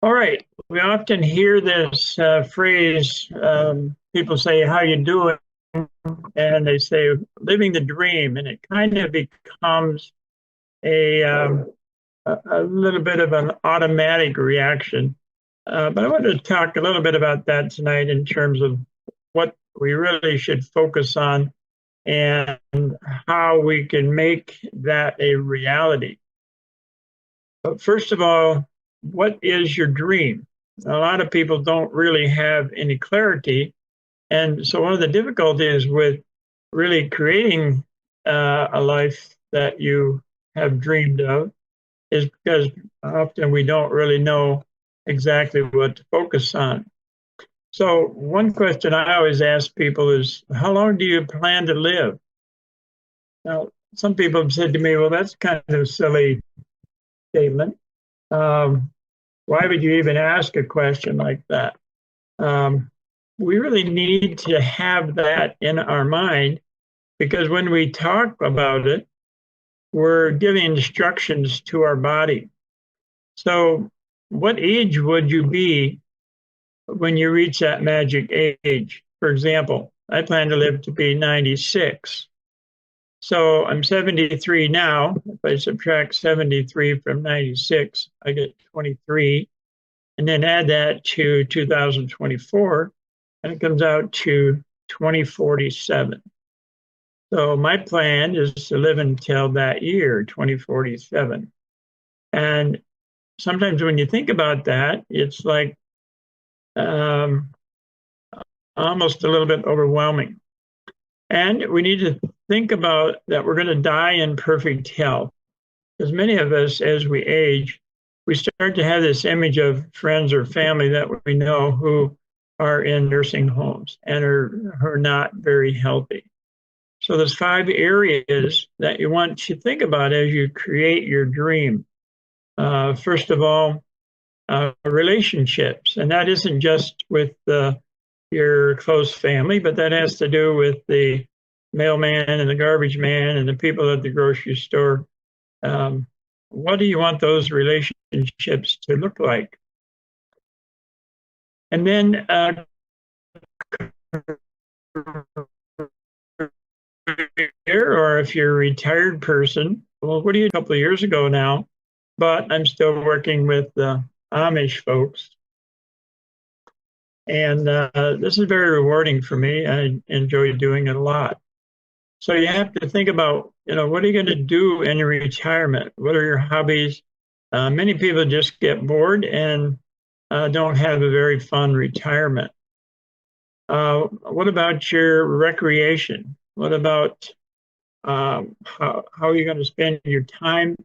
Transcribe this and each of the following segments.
All right. We often hear this phrase, people say, how you doing? And they say, living the dream. And it kind of becomes a little bit of an automatic reaction. But I wanted to talk a little bit about that tonight in terms of what we really should focus on and how we can make that a reality. But first of all, what is your dream? A lot of people don't really have any clarity. And so, one of the difficulties with really creating a life that you have dreamed of is because often we don't really know exactly what to focus on. So, one question I always ask people is, how long do you plan to live? Now, some people have said to me, well, that's kind of a silly statement. Um, why would you even ask a question like that? Um, we really need to have that in our mind because when we talk about it, we're giving instructions to our body. So, what age would you be when you reach that magic age? For example, I plan to live to be 96. So I'm 73 now. If I subtract 73 from 96, I get 23. And then add that to 2024, and it comes out to 2047. So my plan is to live until that year, 2047. And sometimes when you think about that, it's like um, almost a little bit overwhelming. And we need to think about that we're going to die in perfect health. Because many of us, as we age, we start to have this image of friends or family that we know who are in nursing homes and are not very healthy. So there's 5 areas that you want to think about as you create your dream. First of all, relationships, and that isn't just with your close family, but that has to do with the mailman and the garbage man and the people at the grocery store. Um, what do you want those relationships to look like? And then, or if you're a retired person, well, what do you? A couple of years ago now, but I'm still working with the Amish folks, and this is very rewarding for me. I enjoy doing it a lot. So you have to think about, what are you going to do in your retirement? What are your hobbies? Many people just get bored and don't have a very fun retirement. What about your recreation? What about how are you going to spend your time?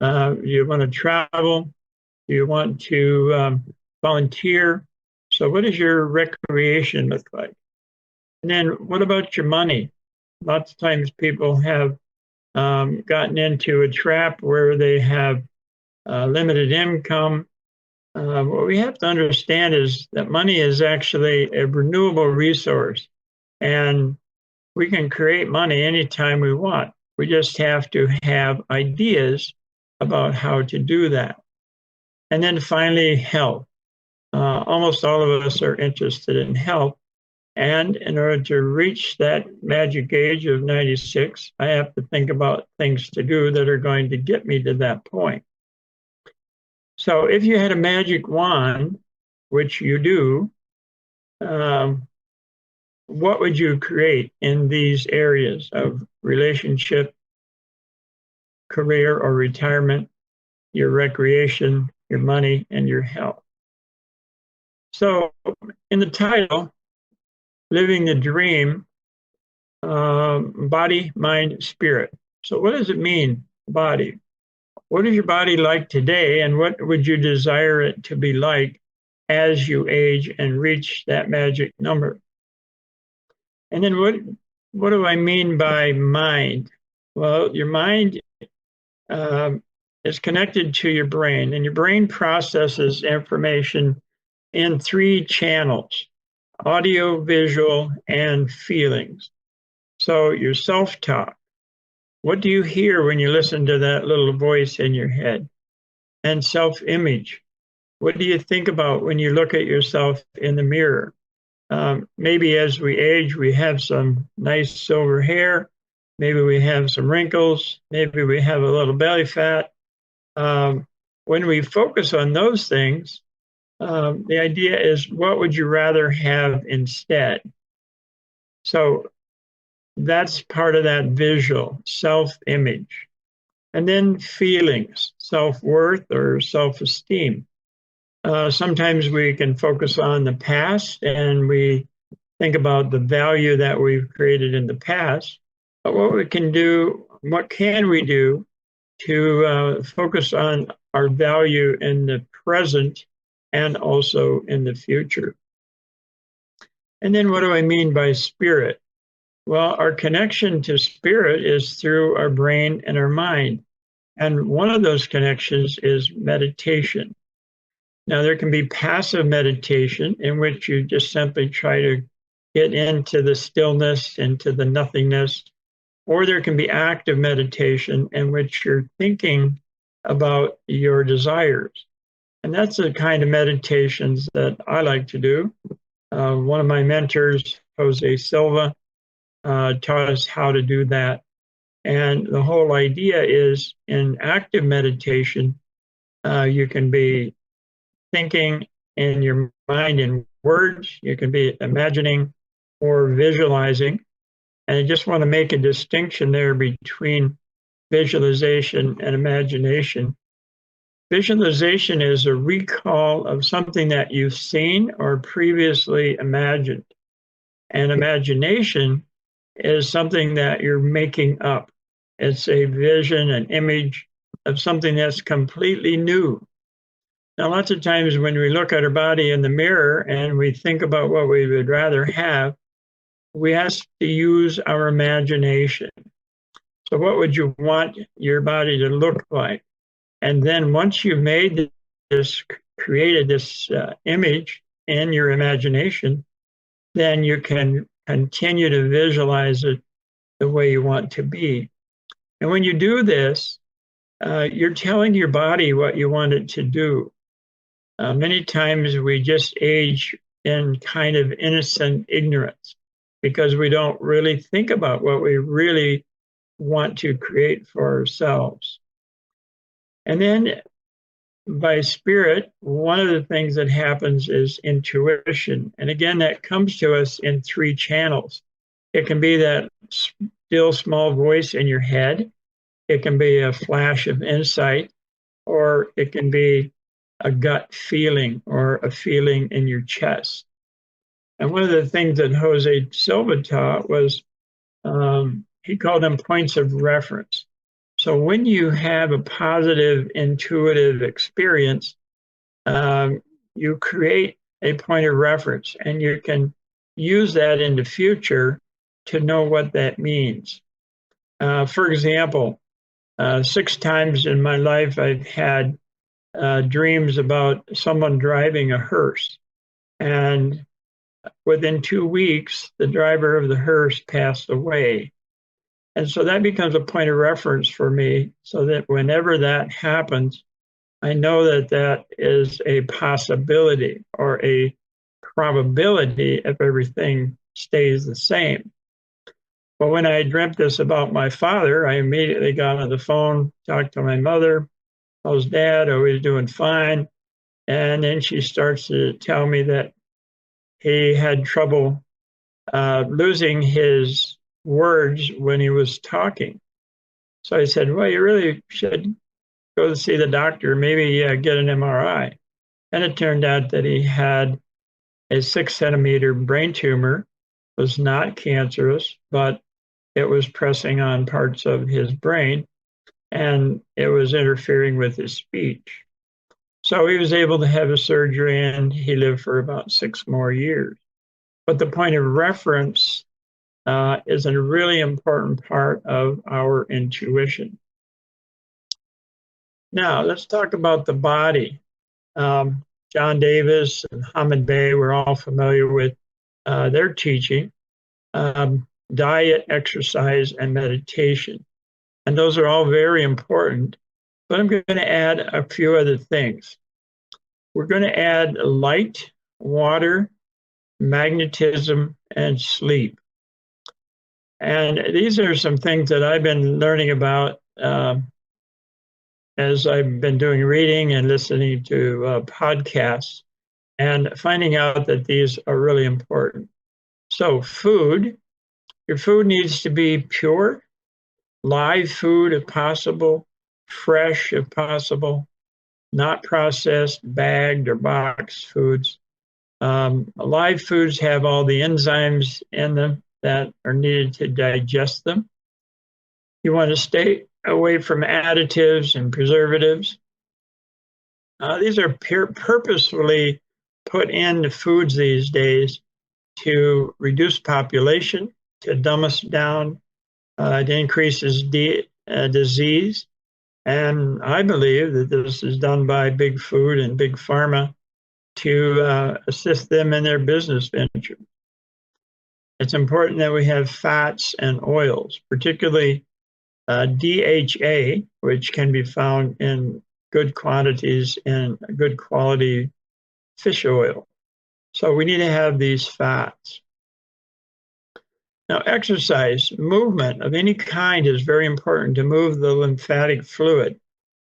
Do you want to travel? Do you want to volunteer? So, what does your recreation look like? And then, what about your money? Lots of times people have gotten into a trap where they have limited income. What we have to understand is that money is actually a renewable resource, and we can create money anytime we want. We just have to have ideas about how to do that. And then finally, health. Almost all of us are interested in health. And in order to reach that magic age of 96, I have to think about things to do that are going to get me to that point. So if you had a magic wand, which you do, um, what would you create in these areas of relationship, career, or retirement, your recreation, your money, and your health? So in the title, Living the Dream, body, mind, spirit. So what does it mean, body? What is your body like today, and what would you desire it to be like as you age and reach that magic number? And then what do I mean by mind? Well, your mind um, is connected to your brain, and your brain processes information in 3 channels: audio, visual, and feelings. So your self-talk. What do you hear when you listen to that little voice in your head? And self-image. What do you think about when you look at yourself in the mirror? Maybe as we age, we have some nice silver hair. Maybe we have some wrinkles. Maybe we have a little belly fat. Um, when we focus on those things, the idea is what would you rather have instead? So that's part of that visual self image. And then feelings, self worth or self esteem. Sometimes we can focus on the past and we think about the value that we've created in the past. But what can we do to focus on our value in the present and also in the future? And then what do I mean by spirit? Well, our connection to spirit is through our brain and our mind. And one of those connections is meditation. Now, there can be passive meditation in which you just simply try to get into the stillness, into the nothingness, or there can be active meditation in which you're thinking about your desires. And that's the kind of meditations that I like to do. One of my mentors, Jose Silva, taught us how to do that. And the whole idea is in active meditation, you can be thinking in your mind in words, you can be imagining or visualizing. And I just want to make a distinction there between visualization and imagination. Visualization is a recall of something that you've seen or previously imagined. And imagination is something that you're making up. It's a vision, an image of something that's completely new. Now, lots of times when we look at our body in the mirror and we think about what we would rather have, we have to use our imagination. So, what would you want your body to look like? And then once you've made this, created this image in your imagination, then you can continue to visualize it the way you want to be. And when you do this, you're telling your body what you want it to do. Many times we just age in kind of innocent ignorance because we don't really think about what we really want to create for ourselves. And then by spirit, one of the things that happens is intuition. And again, that comes to us in three channels. It can be that still small voice in your head. It can be a flash of insight, or it can be a gut feeling or a feeling in your chest. And one of the things that Jose Silva taught was he called them points of reference. So when you have a positive intuitive experience, you create a point of reference and you can use that in the future to know what that means. For example, 6 times in my life I've had dreams about someone driving a hearse. And within 2 weeks, the driver of the hearse passed away. And so that becomes a point of reference for me so that whenever that happens, I know that that is a possibility or a probability if everything stays the same. But when I dreamt this about my father, I immediately got on the phone, talked to my mother. How's dad? Oh, he's doing fine. And then she starts to tell me that he had trouble losing his words when he was talking. So I said, well, you really should go to see the doctor, maybe get an MRI. And it turned out that he had a 6-centimeter brain tumor, was not cancerous, but it was pressing on parts of his brain and it was interfering with his speech. So he was able to have a surgery and he lived for about 6 more years. But the point of reference is a really important part of our intuition. Now, let's talk about the body. John Davis and Hamid Bey, we're all familiar with their teaching, diet, exercise, and meditation. And those are all very important. But I'm going to add a few other things. we're going to add light, water, magnetism, and sleep. And these are some things that I've been learning about as I've been doing reading and listening to podcasts and finding out that these are really important. So food, your food needs to be pure, live food if possible, fresh if possible, not processed, bagged, or boxed foods. Live foods have all the enzymes in them that are needed to digest them. You want to stay away from additives and preservatives. These are purposefully put into foods these days to reduce population, to dumb us down. It increases disease. And I believe that this is done by big food and big pharma to assist them in their business venture. It's important that we have fats and oils, particularly DHA, which can be found in good quantities in good quality fish oil. So we need to have these fats. Now, exercise, movement of any kind is very important to move the lymphatic fluid.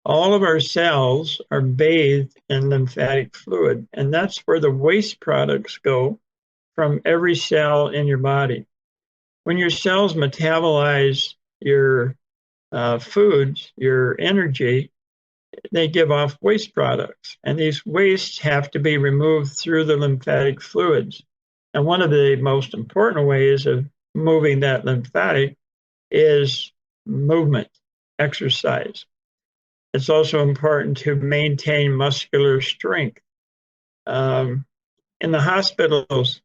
All of our cells are bathed in lymphatic fluid, and that's where the waste products go from every cell in your body. When your cells metabolize your foods, your energy, they give off waste products, and these wastes have to be removed through the lymphatic fluids. And one of the most important ways of moving that lymphatic is movement, exercise. It's also important to maintain muscular strength. In the hospitals,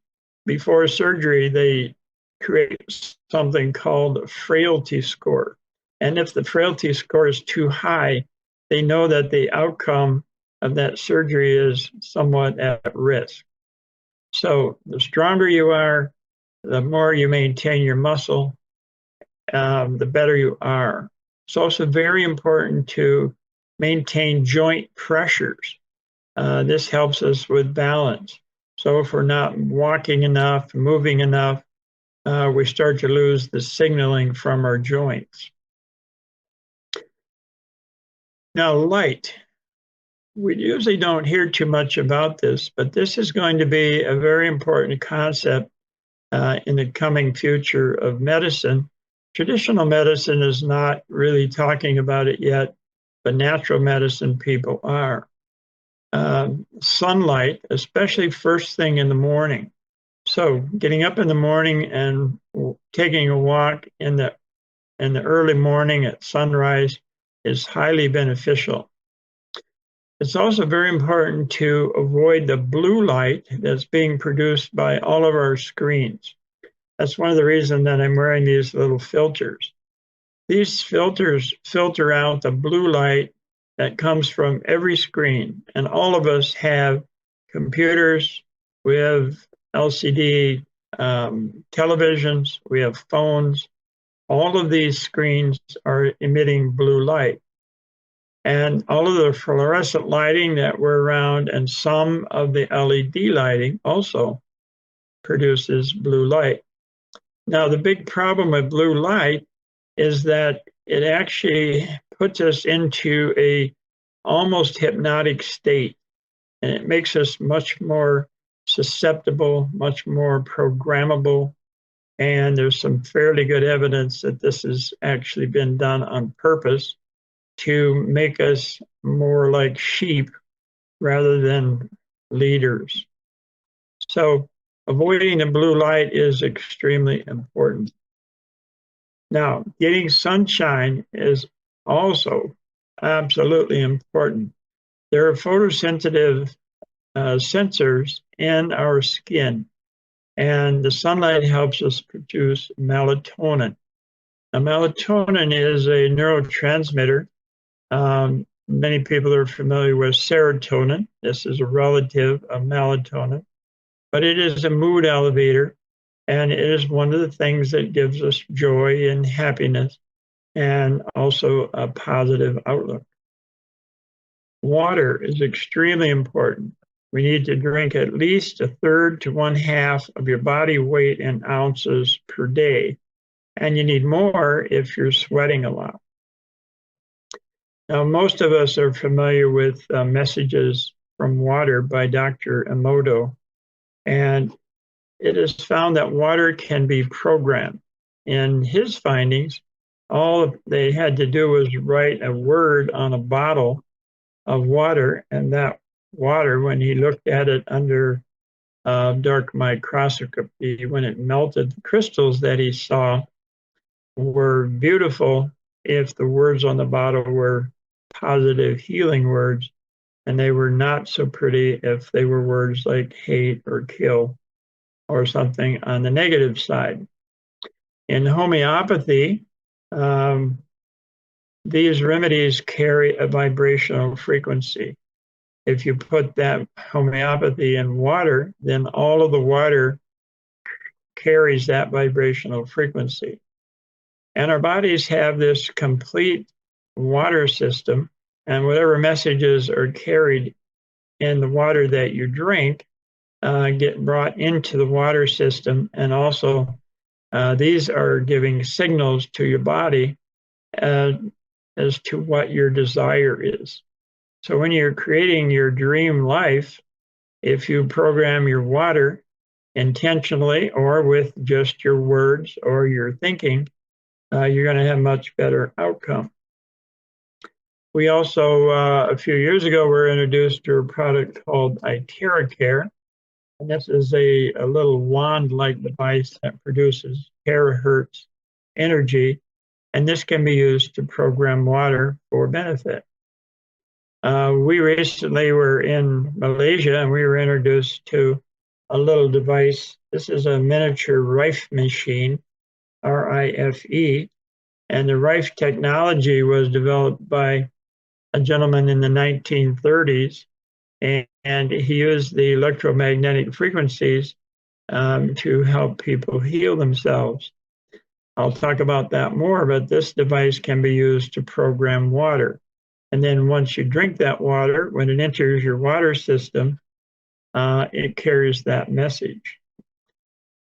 before surgery, they create something called a frailty score. And if the frailty score is too high, they know that the outcome of that surgery is somewhat at risk. So the stronger you are, the more you maintain your muscle, the better you are. It's also very important to maintain joint pressures. This helps us with balance. So if we're not walking enough, moving enough, we start to lose the signaling from our joints. Now, light. We usually don't hear too much about this, but this is going to be a very important concept in the coming future of medicine. Traditional medicine is not really talking about it yet, but natural medicine people are. Sunlight, especially first thing in the morning. So getting up in the morning and taking a walk in the early morning at sunrise is highly beneficial. It's also very important to avoid the blue light that's being produced by all of our screens. That's one of the reasons that I'm wearing these little filters. These filters filter out the blue light that comes from every screen. And all of us have computers, we have LCD televisions, we have phones. All of these screens are emitting blue light. And all of the fluorescent lighting that we're around and some of the LED lighting also produces blue light. Now, the big problem with blue light is that it actually puts us into a almost hypnotic state, and it makes us much more susceptible, much more programmable. And there's some fairly good evidence that this has actually been done on purpose to make us more like sheep rather than leaders. So avoiding the blue light is extremely important. Now, getting sunshine is also absolutely important. There are photosensitive sensors in our skin, and the sunlight helps us produce melatonin. Now, melatonin is a neurotransmitter. Many people are familiar with serotonin. This is a relative of melatonin, but it is a mood elevator, and it is one of the things that gives us joy and happiness and also a positive outlook. Water is extremely important. We need to drink at least a third to one half of your body weight in ounces per day. And you need more if you're sweating a lot. Now, most of us are familiar with Messages from Water by Dr. Emoto, and it is found that water can be programmed. In his findings, all they had to do was write a word on a bottle of water, and that water, when he looked at it under dark microscopy, when it melted, the crystals that he saw were beautiful if the words on the bottle were positive healing words, and they were not so pretty if they were words like hate or kill or something on the negative side. In homeopathy, these remedies carry a vibrational frequency. If you put that homeopathy in water, then all of the water carries that vibrational frequency. And our bodies have this complete water system, and whatever messages are carried in the water that you drink get brought into the water system, and also these are giving signals to your body as to what your desire is. So when you're creating your dream life, if you program your water intentionally or with just your words or your thinking, you're going to have much better outcome. We also, a few years ago, were introduced to a product called iTerracare. And this is a little wand-like device that produces terahertz energy. And this can be used to program water for benefit. We recently were in Malaysia and we were introduced to a little device. This is a miniature Rife machine, R-I-F-E. And the Rife technology was developed by a gentleman in the 1930s, and he used the electromagnetic frequencies to help people heal themselves. I'll talk about that more, but this device can be used to program water. And then once you drink that water, when it enters your water system, it carries that message.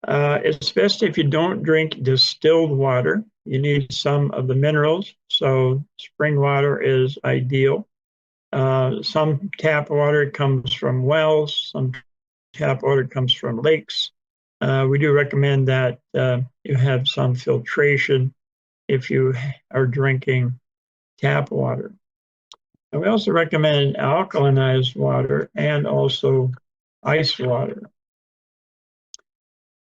It's best if you don't drink distilled water. You need some of the minerals, so spring water is ideal. Some tap water comes from wells, some tap water comes from lakes. We do recommend that you have some filtration if you are drinking tap water. And we also recommend alkalinized water and also ice water.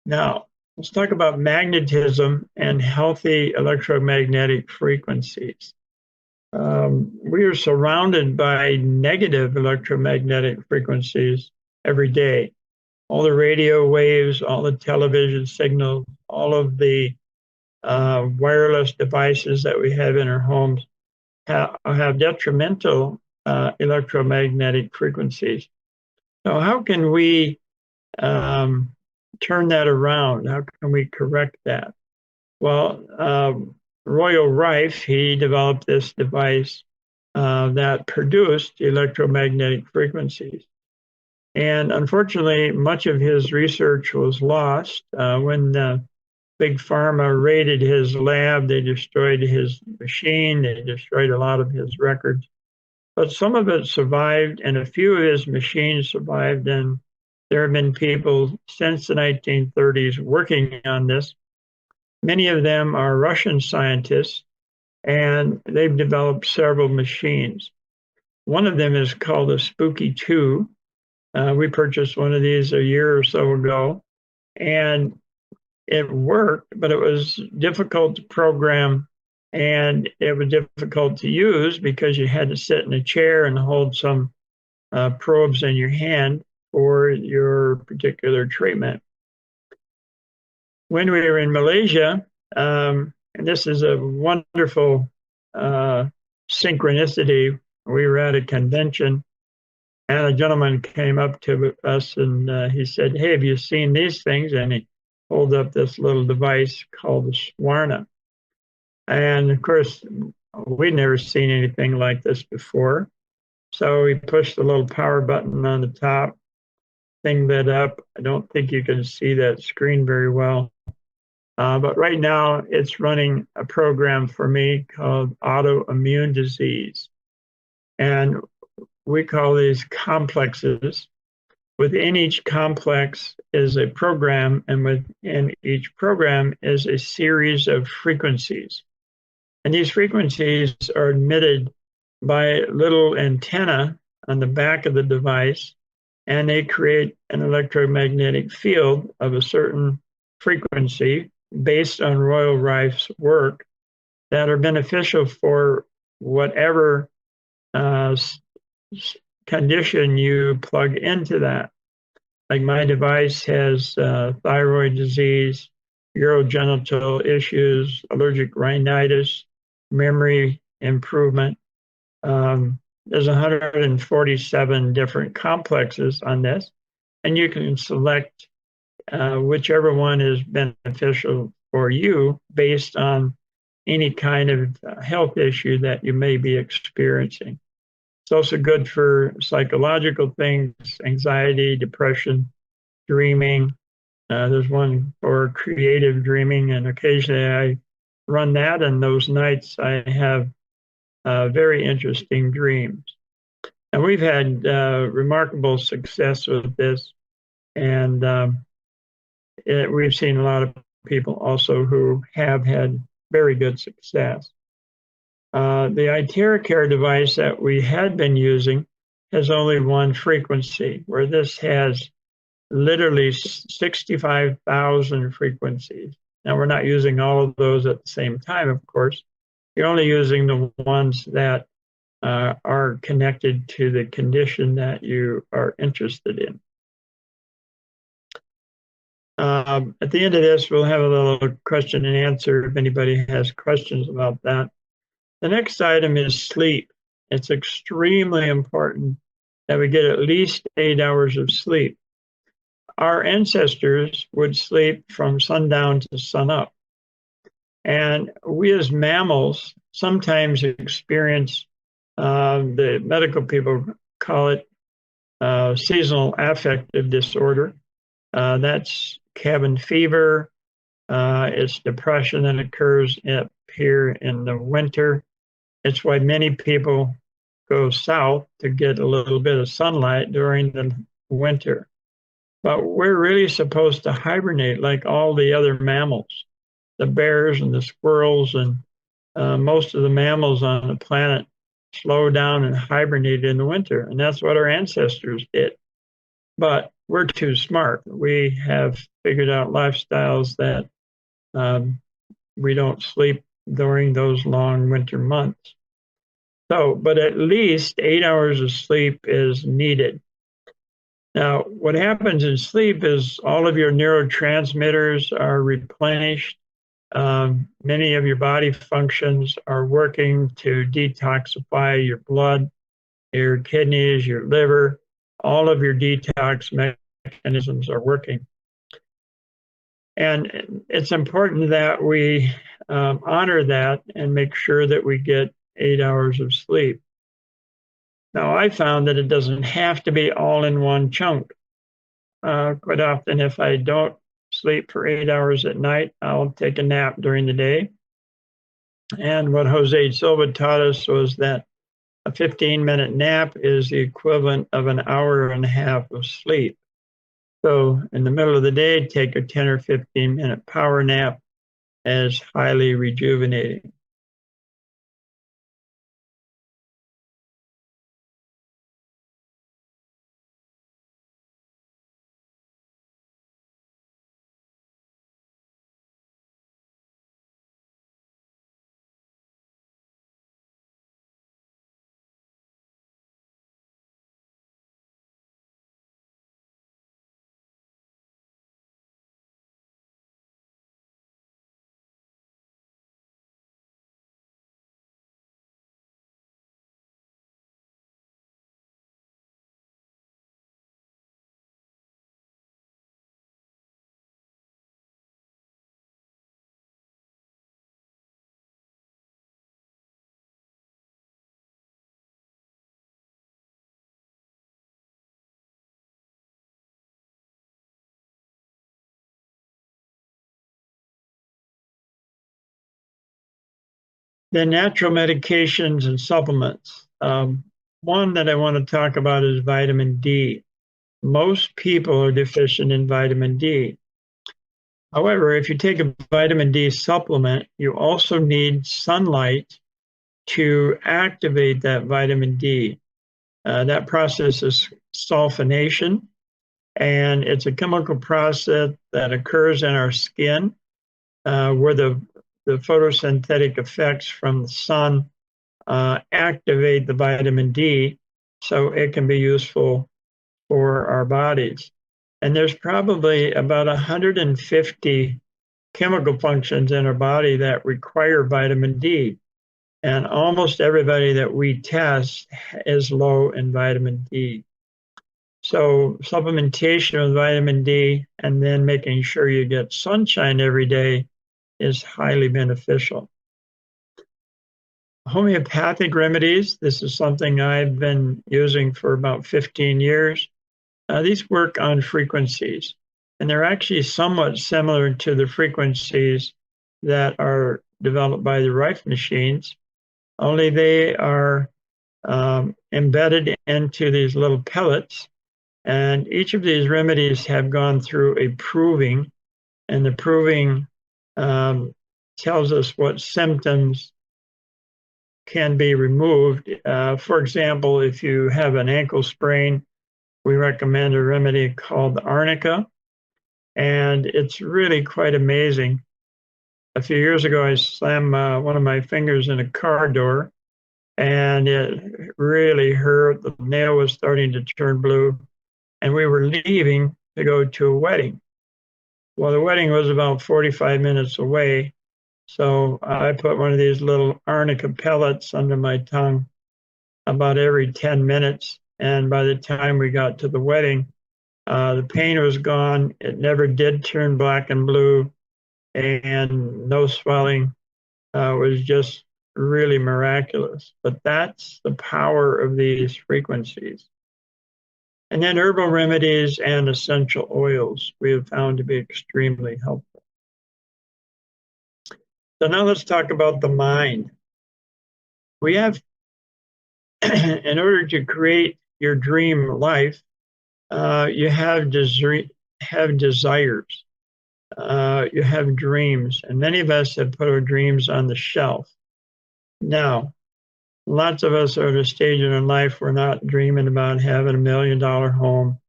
Now, let's talk about magnetism and healthy electromagnetic frequencies. We are surrounded by negative electromagnetic frequencies every day. All the radio waves, all the television signals, all of the wireless devices that we have in our homes have detrimental electromagnetic frequencies. So how can we turn that around? How can we correct that? Well, Royal Rife, he developed this device that produced electromagnetic frequencies. And unfortunately, much of his research was lost. When Big Pharma raided his lab, they destroyed his machine, they destroyed a lot of his records. But some of it survived, and a few of his machines survived, and there have been people since the 1930s working on this. Many of them are Russian scientists, and they've developed several machines. One of them is called a Spooky 2. We purchased one of these a year or so ago, and it worked, but it was difficult to program, and it was difficult to use because you had to sit in a chair and hold some probes in your hand for your particular treatment. When we were in Malaysia, and this is a wonderful synchronicity, we were at a convention, and a gentleman came up to us and he said, "Hey, have you seen these things?" And he pulled up this little device called the Swarna. And of course, we'd never seen anything like this before. So we pushed the little power button on the top, thing lit up. I don't think you can see that screen very well. But right now it's running a program for me called autoimmune disease. And we call these complexes. Within each complex is a program, and within each program is a series of frequencies. And these frequencies are emitted by little antenna on the back of the device, and they create an electromagnetic field of a certain frequency based on Royal Rife's work that are beneficial for whatever uh, condition you plug into that. Like my device has thyroid disease, urogenital issues, allergic rhinitis, memory improvement. There's 147 different complexes on this, and you can select whichever one is beneficial for you based on any kind of health issue that you may be experiencing. It's also good for psychological things, anxiety, depression, dreaming. There's one for creative dreaming, and occasionally I run that, and those nights I have very interesting dreams. And we've had remarkable success with this, and we've seen a lot of people also who have had very good success. The IteraCare device that we had been using has only one frequency, where this has literally 65,000 frequencies. Now, we're not using all of those at the same time, of course. You're only using the ones that are connected to the condition that you are interested in. At the end of this, we'll have a little question and answer if anybody has questions about that. The next item is sleep. It's extremely important that we get at least 8 hours of sleep. Our ancestors would sleep from sundown to sunup. And we as mammals sometimes experience, the medical people call it seasonal affective disorder. That's cabin fever. It's depression that occurs up here in the winter. It's why many people go south to get a little bit of sunlight during the winter. But we're really supposed to hibernate like all the other mammals, the bears and the squirrels, and most of the mammals on the planet slow down and hibernate in the winter. And that's what our ancestors did. But we're too smart. We have figured out lifestyles that we don't sleep during those long winter months. So, but at least 8 hours of sleep is needed. Now, what happens in sleep is all of your neurotransmitters are replenished. Many of your body functions are working to detoxify your blood, your kidneys, your liver. All of your detox mechanisms are working. And it's important that we honor that and make sure that we get 8 hours of sleep. Now, I found that it doesn't have to be all in one chunk. Quite often, if I don't sleep for 8 hours at night, I'll take a nap during the day. And what Jose Silva taught us was that a 15-minute nap is the equivalent of an hour and a half of sleep. So in the middle of the day, take a 10 or 15-minute power nap as highly rejuvenating. Then natural medications and supplements. One that I want to talk about is vitamin D. Most people are deficient in vitamin D. However, if you take a vitamin D supplement, you also need sunlight to activate that vitamin D. That process is sulfonation, and it's a chemical process that occurs in our skin where the photosynthetic effects from the sun activate the vitamin D so it can be useful for our bodies. And there's probably about 150 chemical functions in our body that require vitamin D. And almost everybody that we test is low in vitamin D. So supplementation with vitamin D and then making sure you get sunshine every day is highly beneficial. Homeopathic remedies, this is something I've been using for about 15 years. These work on frequencies, and they're actually somewhat similar to the frequencies that are developed by the Rife machines, only they are embedded into these little pellets. And each of these remedies have gone through a proving, and the proving tells us what symptoms can be removed. For example, if you have an ankle sprain, we recommend a remedy called arnica, and it's really quite amazing. A few years ago, I slammed one of my fingers in a car door, and it really hurt. The nail was starting to turn blue, and we were leaving to go to a wedding. Well, the wedding was about 45 minutes away, so I put one of these little arnica pellets under my tongue about every 10 minutes. And by the time we got to the wedding, the pain was gone. It never did turn black and blue, and no swelling. Was just really miraculous. But that's the power of these frequencies. And then herbal remedies and essential oils we have found to be extremely helpful. So now let's talk about the mind. We have, in order to create your dream life, you have desires, you have dreams, and many of us have put our dreams on the shelf. Now, lots of us are at a stage in our life we're not dreaming about having $1 million home.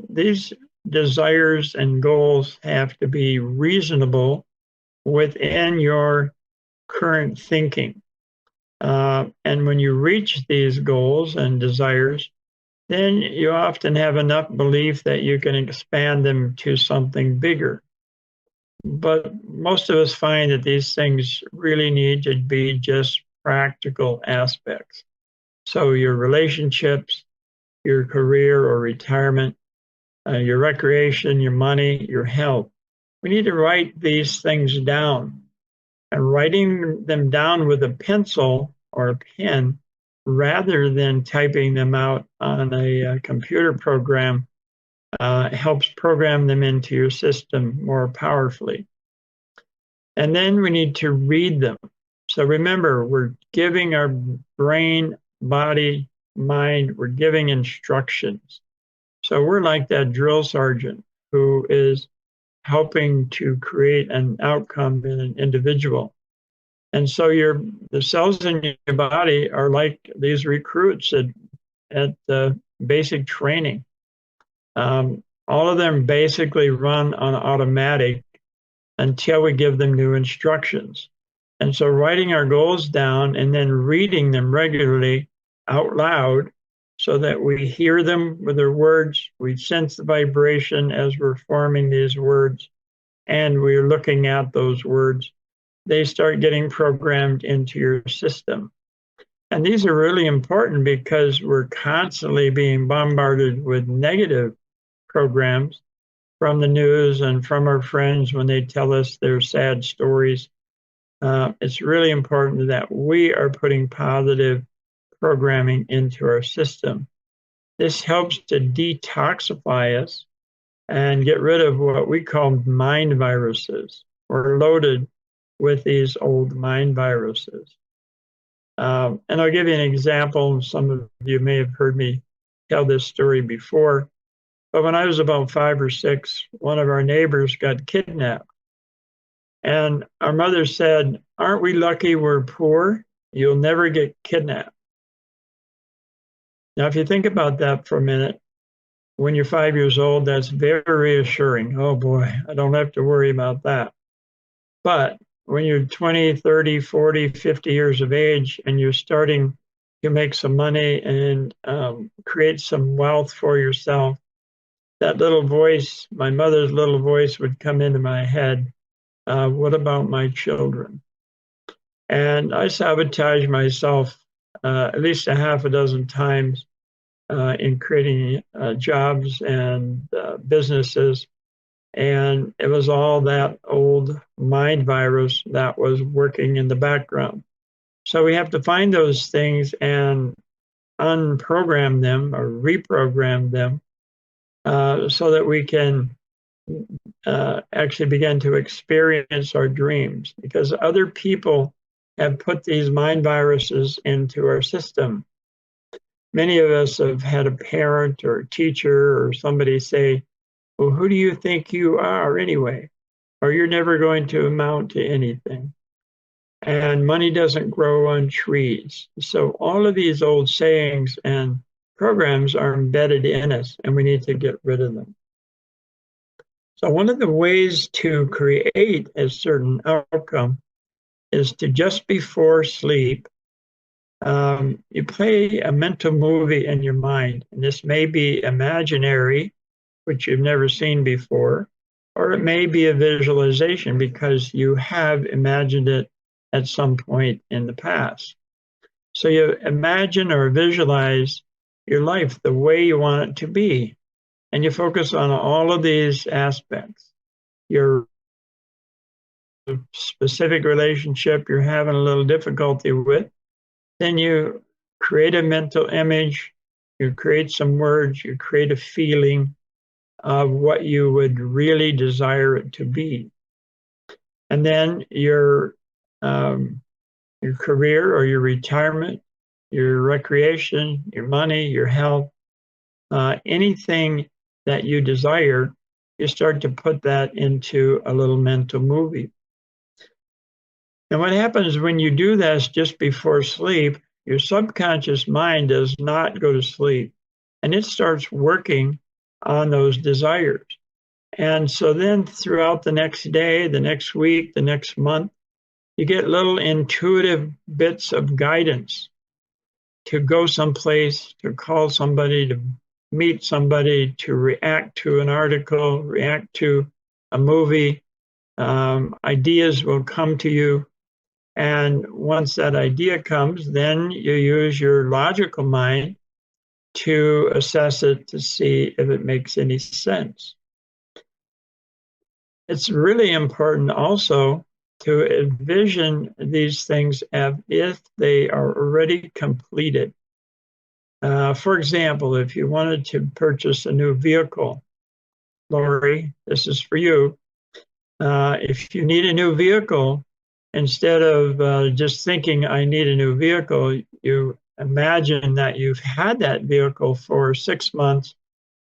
These desires and goals have to be reasonable within your current thinking. And when you reach these goals and desires, then you often have enough belief that you can expand them to something bigger. But most of us find that these things really need to be just practical aspects. So your relationships, your career or retirement, your recreation, your money, your health. We need to write these things down. And writing them down with a pencil or a pen rather than typing them out on a computer program helps program them into your system more powerfully. And then we need to read them. So remember, we're giving our brain, body, mind, we're giving instructions. So we're like that drill sergeant who is helping to create an outcome in an individual. And so the cells in your body are like these recruits at basic training. All of them basically run on automatic until we give them new instructions. And so writing our goals down and then reading them regularly out loud so that we hear them with their words, we sense the vibration as we're forming these words, and we're looking at those words, they start getting programmed into your system. And these are really important because we're constantly being bombarded with negative programs from the news and from our friends when they tell us their sad stories. It's really important that we are putting positive programming into our system. This helps to detoxify us and get rid of what we call mind viruses. We're loaded with these old mind viruses. And I'll give you an example. Some of you may have heard me tell this story before, but when I was about 5 or 6, one of our neighbors got kidnapped. And our mother said, "Aren't we lucky we're poor? You'll never get kidnapped." Now, if you think about that for a minute, when you're 5 years old, that's very reassuring. Oh boy, I don't have to worry about that. But when you're 20, 30, 40, 50 years of age and you're starting to make some money and create some wealth for yourself, that little voice, my mother's little voice, would come into my head. What about my children? And I sabotaged myself at least a half a dozen times in creating jobs and businesses. And it was all that old mind virus that was working in the background. So we have to find those things and unprogram them or reprogram them so that we can actually begin to experience our dreams, because other people have put these mind viruses into our system. Many of us have had a parent or a teacher or somebody say, "Well, who do you think you are anyway? Or you're never going to amount to anything. And money doesn't grow on trees." So all of these old sayings and programs are embedded in us, and we need to get rid of them. So one of the ways to create a certain outcome is to, just before sleep, you play a mental movie in your mind. And this may be imaginary, which you've never seen before, or it may be a visualization because you have imagined it at some point in the past. So you imagine or visualize your life the way you want it to be. And you focus on all of these aspects. Your specific relationship you're having a little difficulty with, then you create a mental image, you create some words, you create a feeling of what you would really desire it to be. And then your career or your retirement, your recreation, your money, your health, anything that you desire, you start to put that into a little mental movie. And what happens when you do this just before sleep, your subconscious mind does not go to sleep, and it starts working on those desires. And so then throughout the next day, the next week, the next month, you get little intuitive bits of guidance to go someplace, to call somebody, to meet somebody, to react to an article, react to a movie. Ideas will come to you. And once that idea comes, then you use your logical mind to assess it to see if it makes any sense. It's really important also to envision these things as if they are already completed. For example, if you wanted to purchase a new vehicle, Lori, this is for you. If you need a new vehicle, instead of just thinking, "I need a new vehicle," you imagine that you've had that vehicle for 6 months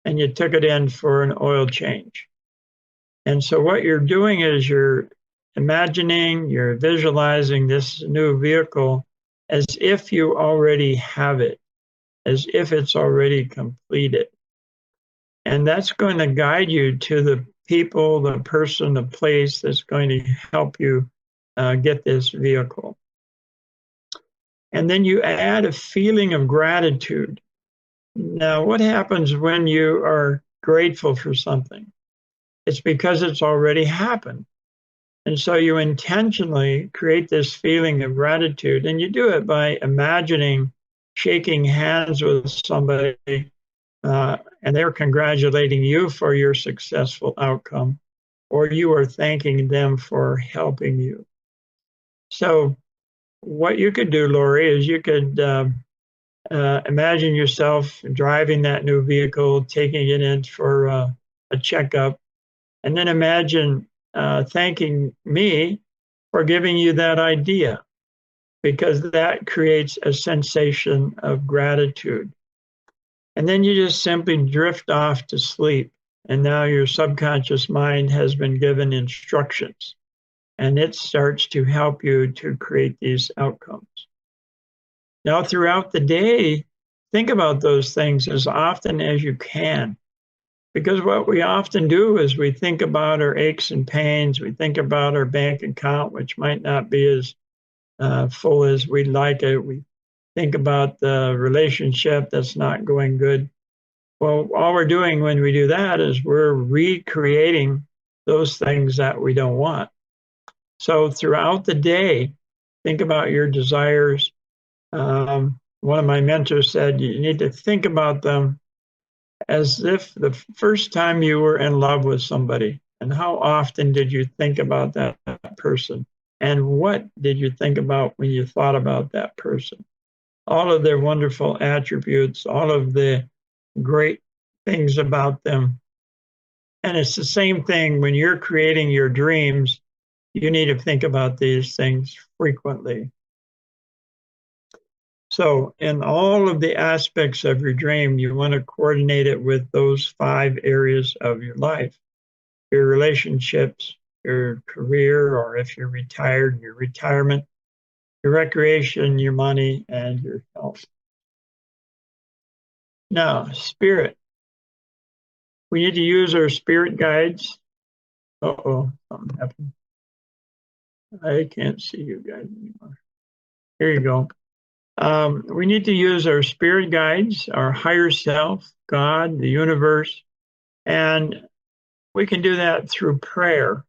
and you took it in for an oil change. And so what you're doing is you're imagining, you're visualizing this new vehicle as if you already have it, as if it's already completed. And that's going to guide you to the people, the person, the place that's going to help you get this vehicle. And then you add a feeling of gratitude. Now, what happens when you are grateful for something? It's because it's already happened. And so you intentionally create this feeling of gratitude, and you do it by imagining shaking hands with somebody and they're congratulating you for your successful outcome, or you are thanking them for helping you. So what you could do, Lori, is you could imagine yourself driving that new vehicle, taking it in for a checkup, and then imagine thanking me for giving you that idea, because that creates a sensation of gratitude. And then you just simply drift off to sleep. And now your subconscious mind has been given instructions, and it starts to help you to create these outcomes. Now, throughout the day, think about those things as often as you can. Because what we often do is we think about our aches and pains, we think about our bank account, which might not be as full as we'd like it. We think about the relationship that's not going good. Well, all we're doing when we do that is we're recreating those things that we don't want. So throughout the day, think about your desires. One of my mentors said you need to think about them as if the first time you were in love with somebody, and how often did you think about that person? And what did you think about when you thought about that person? All of their wonderful attributes, all of the great things about them. And it's the same thing when you're creating your dreams. You need to think about these things frequently. So in all of the aspects of your dream, you want to coordinate it with those 5 areas of your life: your relationships, your career, or if you're retired, your retirement, your recreation, your money, and your health. Now, spirit. We need to use our spirit guides. Uh-oh, something happened. I can't see you guys anymore. Here you go. We need to use our spirit guides, our higher self, God, the universe, and we can do that through prayer.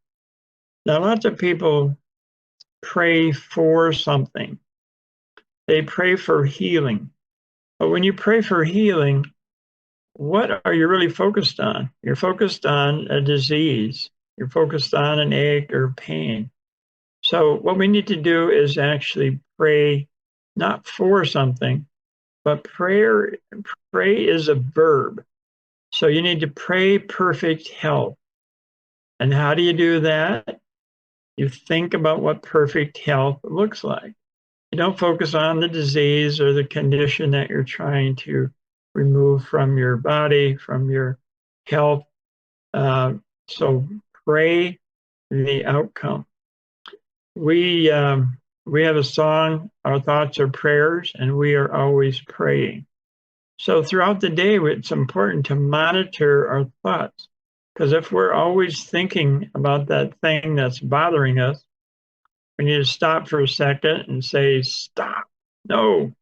Now, lots of people pray for something. They pray for healing. But when you pray for healing, what are you really focused on? You're focused on a disease. You're focused on an ache or pain. So what we need to do is actually pray not for something, but pray is a verb. So you need to pray perfect health. And how do you do that? You think about what perfect health looks like. You don't focus on the disease or the condition that you're trying to remove from your body, from your health. So pray the outcome. We have a song, Our Thoughts Are Prayers, and we are always praying. So throughout the day, it's important to monitor our thoughts, because if we're always thinking about that thing that's bothering us, we need to stop for a second and say, stop. No,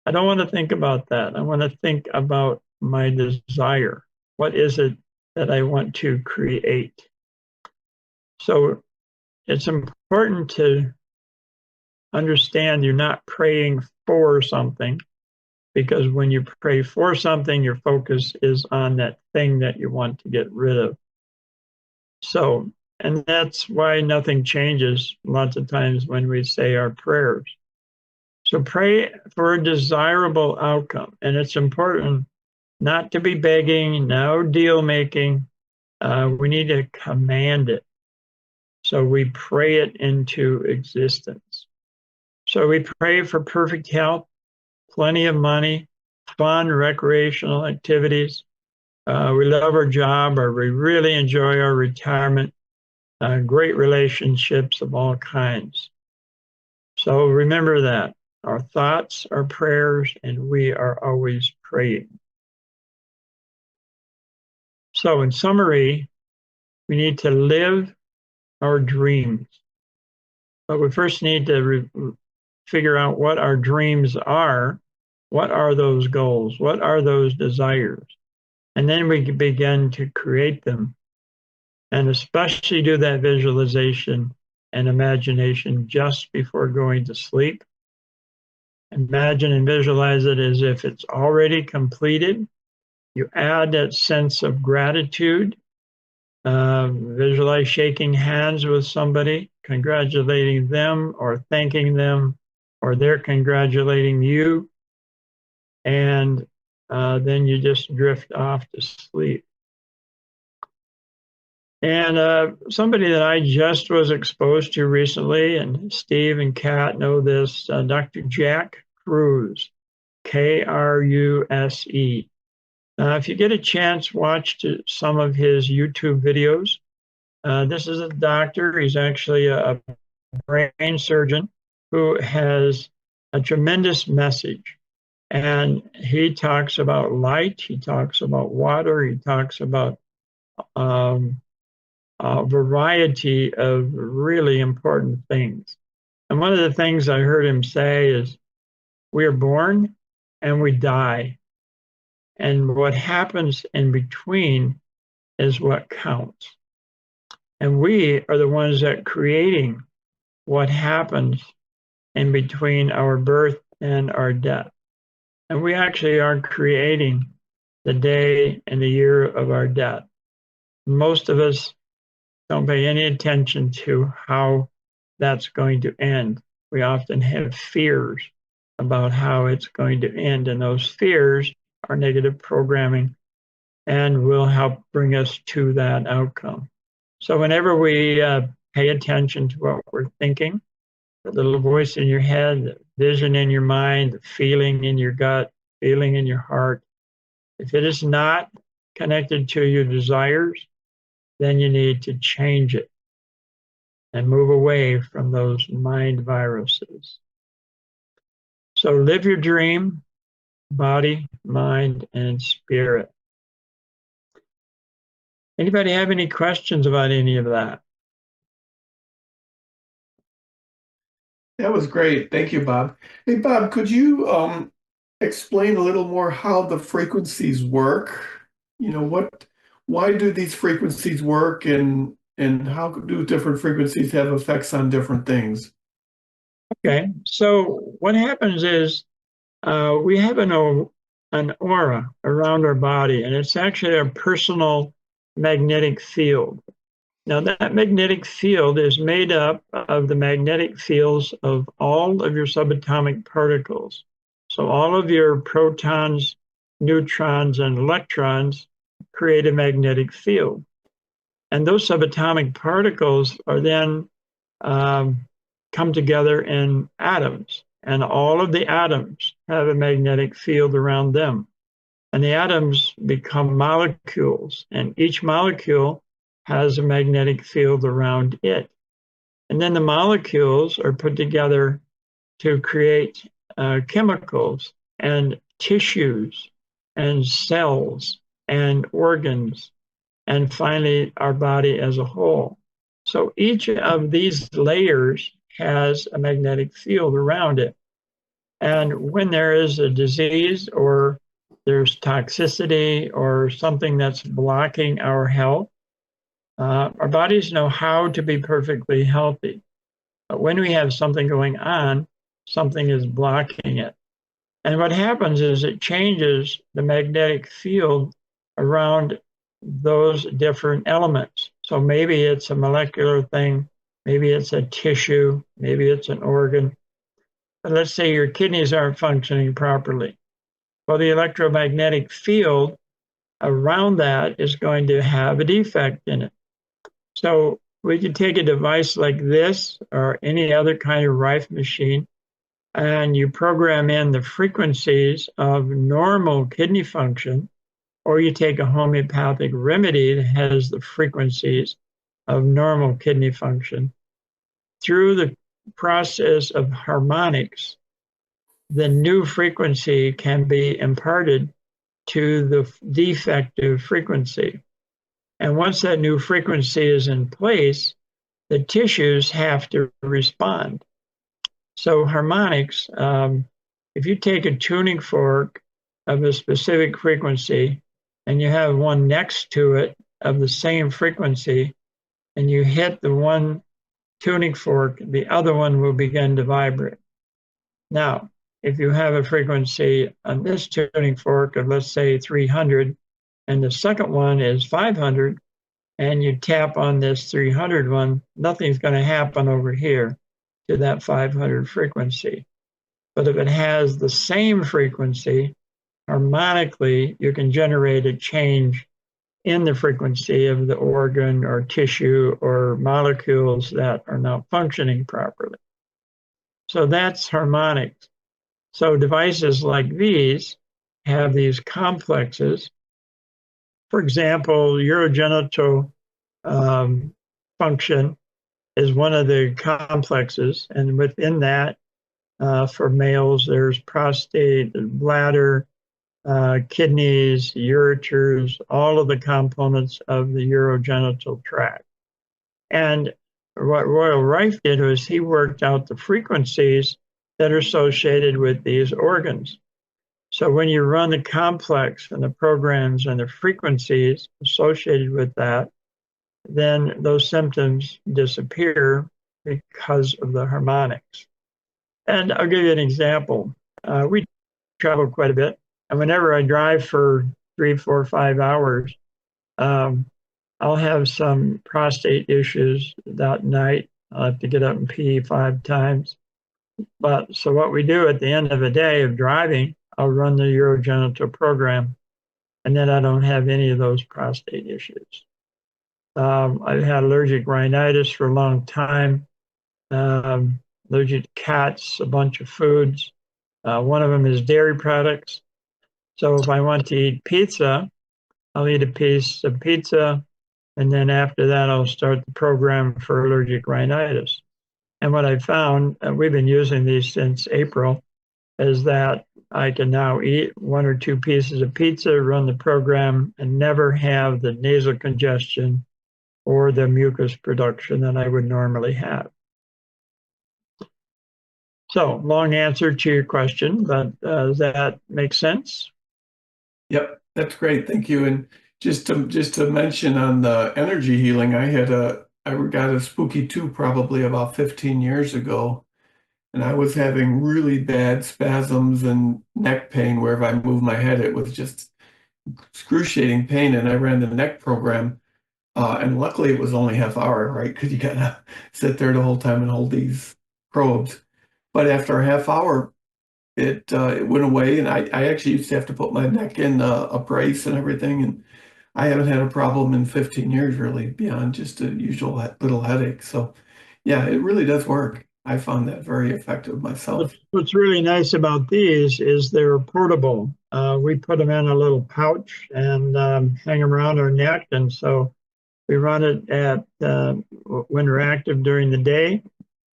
I don't want to think about that. I want to think about my desire. What is it that I want to create? So it's important to understand you're not praying for something, because when you pray for something, your focus is on that thing that you want to get rid of. So, and that's why nothing changes lots of times when we say our prayers. So pray for a desirable outcome. And it's important not to be begging, no deal making. We need to command it. So we pray it into existence. So we pray for perfect health, plenty of money, fun, recreational activities. We love our job, or we really enjoy our retirement, great relationships of all kinds. So remember that. Our thoughts are prayers, and we are always praying. So in summary, we need to live our dreams. But we first need to figure out what our dreams are. What are those goals? What are those desires? And then we can begin to create them. And especially do that visualization and imagination just before going to sleep. Imagine and visualize it as if it's already completed. You add that sense of gratitude. Visualize shaking hands with somebody, congratulating them or thanking them, or they're congratulating you. And then you just drift off to sleep. And somebody that I just was exposed to recently, and Steve and Kat know this, Dr. Jack Kruse, Kruse. If you get a chance, watch some of his YouTube videos. This is a doctor. He's actually a brain surgeon who has a tremendous message. And he talks about light, he talks about water, he talks about um, a variety of really important things. And one of the things I heard him say is, we are born and we die. And what happens in between is what counts. And we are the ones that creating what happens in between our birth and our death. And we actually are creating the day and the year of our death. Most of us don't pay any attention to how that's going to end. We often have fears about how it's going to end, and those fears are negative programming and will help bring us to that outcome. So whenever we pay attention to what we're thinking, the little voice in your head, the vision in your mind, the feeling in your gut, feeling in your heart, if it is not connected to your desires, then you need to change it and move away from those mind viruses. So live your dream, body, mind, and spirit. Anybody have any questions about any of that? That was great. Thank you, Bob. Hey, Bob, could you explain a little more how the frequencies work? Why do these frequencies work and how do different frequencies have effects on different things? Okay, so what happens is we have an aura around our body, and it's actually a personal magnetic field. Now, that magnetic field is made up of the magnetic fields of all of your subatomic particles. So all of your protons, neutrons, and electrons create a magnetic field. And those subatomic particles are then come together in atoms. And all of the atoms have a magnetic field around them. And the atoms become molecules, and each molecule has a magnetic field around it. And then the molecules are put together to create chemicals and tissues and cells and organs, and finally our body as a whole. So each of these layers has a magnetic field around it. And when there is a disease or there's toxicity or something that's blocking our health, our bodies know how to be perfectly healthy. But when we have something going on, something is blocking it. And what happens is it changes the magnetic field around those different elements. So maybe it's a molecular thing, maybe it's a tissue, maybe it's an organ. But let's say your kidneys aren't functioning properly. Well, the electromagnetic field around that is going to have a defect in it. So we can take a device like this or any other kind of Rife machine, and you program in the frequencies of normal kidney function, or you take a homeopathic remedy that has the frequencies of normal kidney function. Through the process of harmonics, the new frequency can be imparted to the defective frequency. And once that new frequency is in place, the tissues have to respond. So harmonics, if you take a tuning fork of a specific frequency and you have one next to it of the same frequency, and you hit the one tuning fork, the other one will begin to vibrate. Now, if you have a frequency on this tuning fork of, let's say, 300, and the second one is 500, and you tap on this 300 one, nothing's going to happen over here to that 500 frequency. But if it has the same frequency, harmonically, you can generate a change in the frequency of the organ or tissue or molecules that are not functioning properly. So that's harmonics. So devices like these have these complexes. For example, urogenital function is one of the complexes, and within that, for males, there's prostate, bladder, kidneys, ureters, all of the components of the urogenital tract. And what Royal Rife did was he worked out the frequencies that are associated with these organs. So when you run the complex and the programs and the frequencies associated with that, then those symptoms disappear because of the harmonics. And I'll give you an example. We travel quite a bit, and whenever I drive for 3, 4, 5 hours, I'll have some prostate issues that night. I'll have to get up and pee 5 times. But so what we do at the end of a day of driving, I'll run the urogenital program, and then I don't have any of those prostate issues. I've had allergic rhinitis for a long time, allergic to cats, a bunch of foods. One of them is dairy products. So if I want to eat pizza, I'll eat a piece of pizza, and then after that, I'll start the program for allergic rhinitis. And what I found, we've been using these since April, is that I can now eat 1 or 2 pieces of pizza, run the program, and never have the nasal congestion or the mucus production that I would normally have. So, long answer to your question, but does that make sense? Yep, that's great. Thank you. And just to mention on the energy healing, I got a spooky 2 probably about 15 years ago, and I was having really bad spasms and neck pain wherever I moved my head. It was just excruciating pain, and I ran the neck program. And luckily it was only half hour, right? Because you gotta sit there the whole time and hold these probes. But after a half hour, it went away, and I actually used to have to put my neck in a brace and everything, and I haven't had a problem in 15 years really, beyond just a usual little headache. So yeah, it really does work. I found that very effective myself. What's really nice about these is they're portable. We put them in a little pouch and hang them around our neck, and so we run it at when we're active during the day.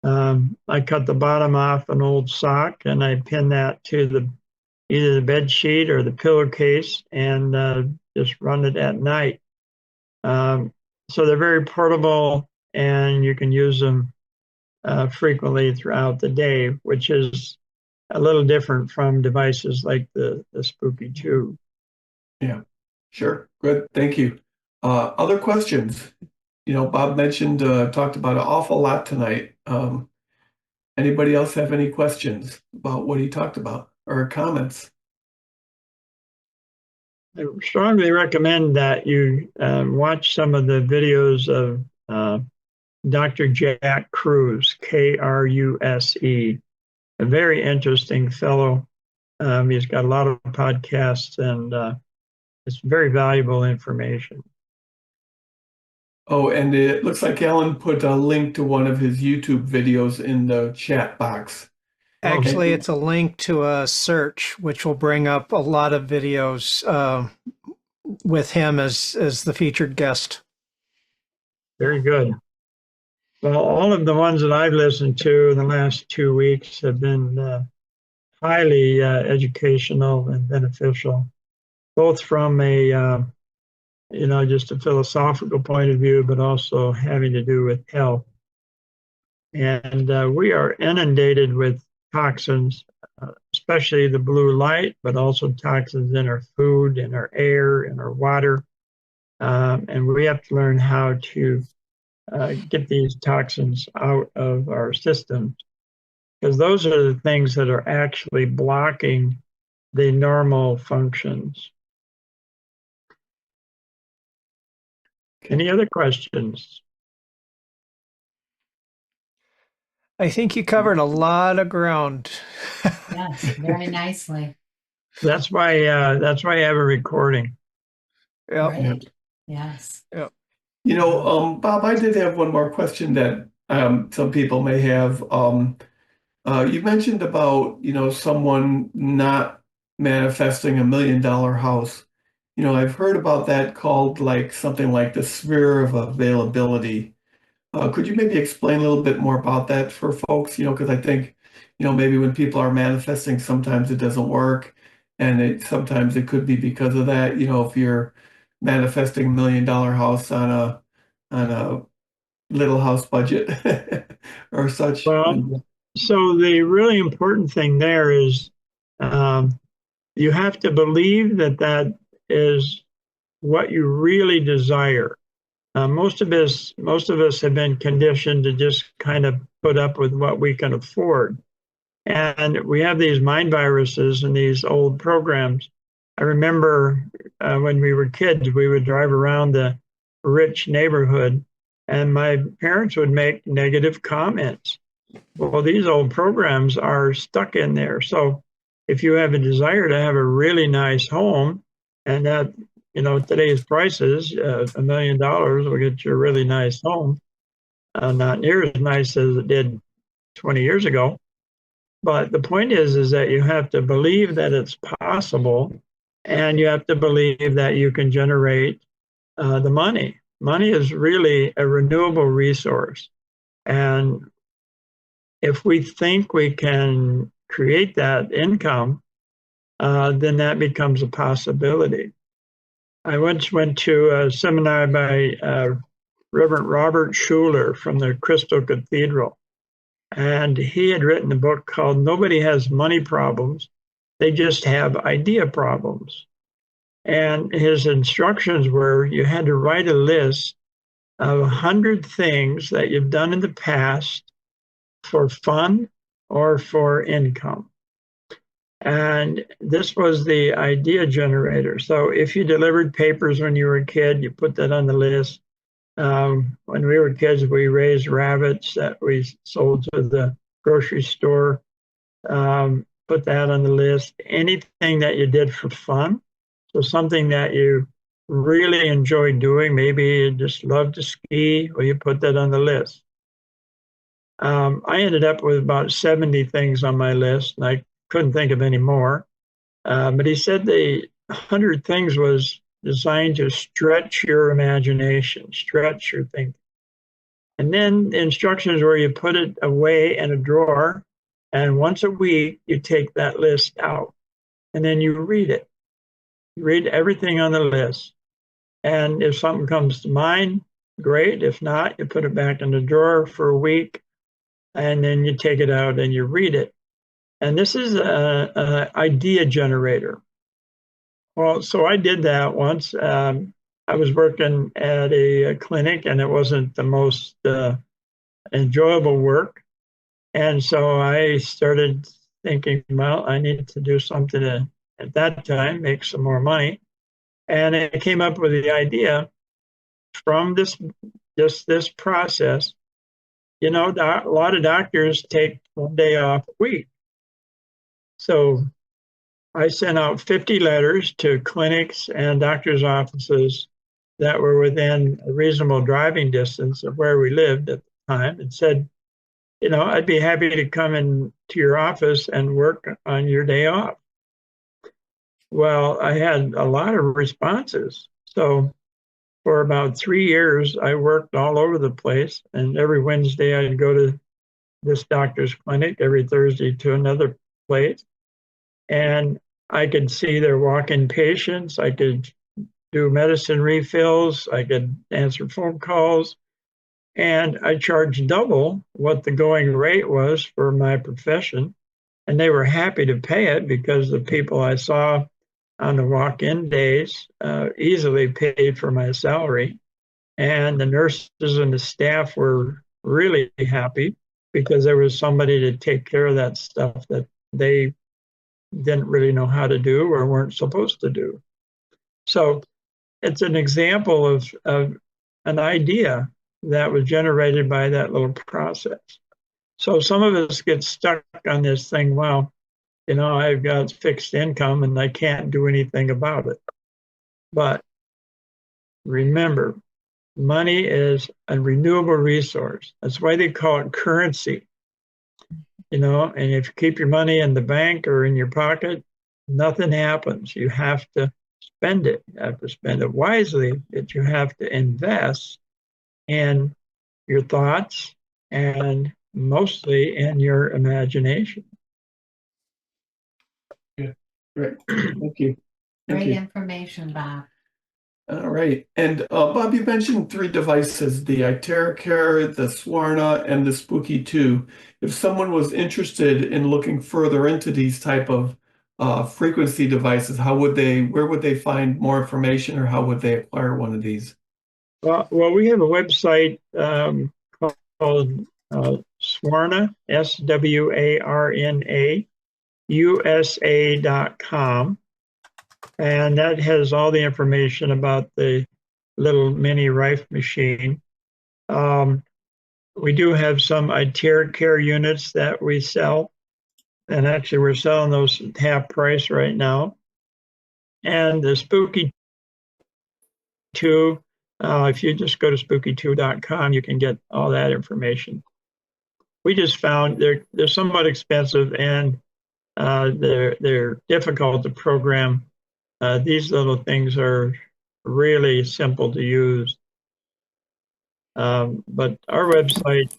I cut the bottom off an old sock and I pin that to either the bed sheet or the pillowcase and just run it at night. So they're very portable and you can use them frequently throughout the day, which is a little different from devices like the Spooky 2. Yeah, sure. Good. Thank you. Other questions? Bob mentioned, talked about an awful lot tonight. Anybody else have any questions about what he talked about or comments? I strongly recommend that you watch some of the videos of Dr. Jack Kruse, Kruse, a very interesting fellow. He's got a lot of podcasts and it's very valuable information. Oh, and it looks like Alan put a link to one of his YouTube videos in the chat box. Actually, it's a link to a search, which will bring up a lot of videos with him as the featured guest. Very good. Well, all of the ones that I've listened to in the last 2 weeks have been highly educational and beneficial, both from a just a philosophical point of view, but also having to do with health. And we are inundated with toxins, especially the blue light, but also toxins in our food, in our air, in our water. And we have to learn how to get these toxins out of our systems, because those are the things that are actually blocking the normal functions. Any other questions? I think you covered a lot of ground. Yes, very nicely. That's why I have a recording. Yep. Great. Yes. Yeah. Bob, I did have one more question that some people may have. You mentioned about, someone not manifesting $1 million house. I've heard about that called like something like the sphere of availability. Could you maybe explain a little bit more about that for folks? Because I think, maybe when people are manifesting, sometimes it doesn't work, and sometimes it could be because of that. If you're manifesting $1 million house on a little house budget or such. Well, so the really important thing there is um, you have to believe that that is what you really desire. Most of us have been conditioned to just kind of put up with what we can afford. And we have these mind viruses and these old programs. I remember when we were kids, we would drive around the rich neighborhood, and my parents would make negative comments. Well, these old programs are stuck in there. So if you have a desire to have a really nice home, and that, today's prices, $1 million will get you a really nice home, not near as nice as it did 20 years ago. But the point is that you have to believe that it's possible, and you have to believe that you can generate the money. Money is really a renewable resource. And if we think we can create that income, then that becomes a possibility. I once went to a seminar by Reverend Robert Schuller from the Crystal Cathedral. And he had written a book called Nobody Has Money Problems, They Just Have Idea Problems. And his instructions were you had to write a list of 100 things that you've done in the past for fun or for income. And this was the idea generator. So if you delivered papers when you were a kid, you put that on the list. When we were kids, we raised rabbits that we sold to the grocery store. Put that on the list. Anything that you did for fun, so something that you really enjoyed doing, maybe you just love to ski, well, you put that on the list. I ended up with about 70 things on my list, and I couldn't think of any more. But he said the 100 things was designed to stretch your imagination, stretch your thinking. And then the instructions were you put it away in a drawer, and once a week you take that list out, and then you read it. You read everything on the list. And if something comes to mind, great. If not, you put it back in the drawer for a week, and then you take it out and you read it. And this is an idea generator. Well, so I did that once. I was working at a clinic, and it wasn't the most enjoyable work. And so I started thinking, well, I need to do something to, at that time, make some more money. And I came up with the idea from this process. A lot of doctors take one day off a week. So I sent out 50 letters to clinics and doctors' offices that were within a reasonable driving distance of where we lived at the time, and said, I'd be happy to come into your office and work on your day off. Well, I had a lot of responses. So for about 3 years, I worked all over the place, and every Wednesday I'd go to this doctor's clinic, every Thursday to another place. And I could see their walk-in patients. I could do medicine refills. I could answer phone calls. And I charged double what the going rate was for my profession. And they were happy to pay it because the people I saw on the walk-in days easily paid for my salary. And the nurses and the staff were really happy because there was somebody to take care of that stuff that they didn't really know how to do or weren't supposed to do. So it's an example of an idea that was generated by that little process. So some of us get stuck on this thing, well, I've got fixed income and I can't do anything about it. But remember, money is a renewable resource. That's why they call it currency. And if you keep your money in the bank or in your pocket, nothing happens. You have to spend it. You have to spend it wisely, but you have to invest in your thoughts and mostly in your imagination. Yeah, great. Thank you. Thank Great you. information, Bob. All right. And Bob, you mentioned 3 devices, the ITeraCare, the Swarna, and the Spooky 2. If someone was interested in looking further into these type of frequency devices, where would they find more information, or how would they acquire one of these? Well, we have a website called Swarna, SWARNA, USA.com. And that has all the information about the little mini Rife machine. We do have some ITeraCare units that we sell. And actually, we're selling those at half price right now. And the Spooky 2, if you just go to spooky2.com, you can get all that information. We just found they're somewhat expensive, and they're difficult to program. These little things are really simple to use. But our website,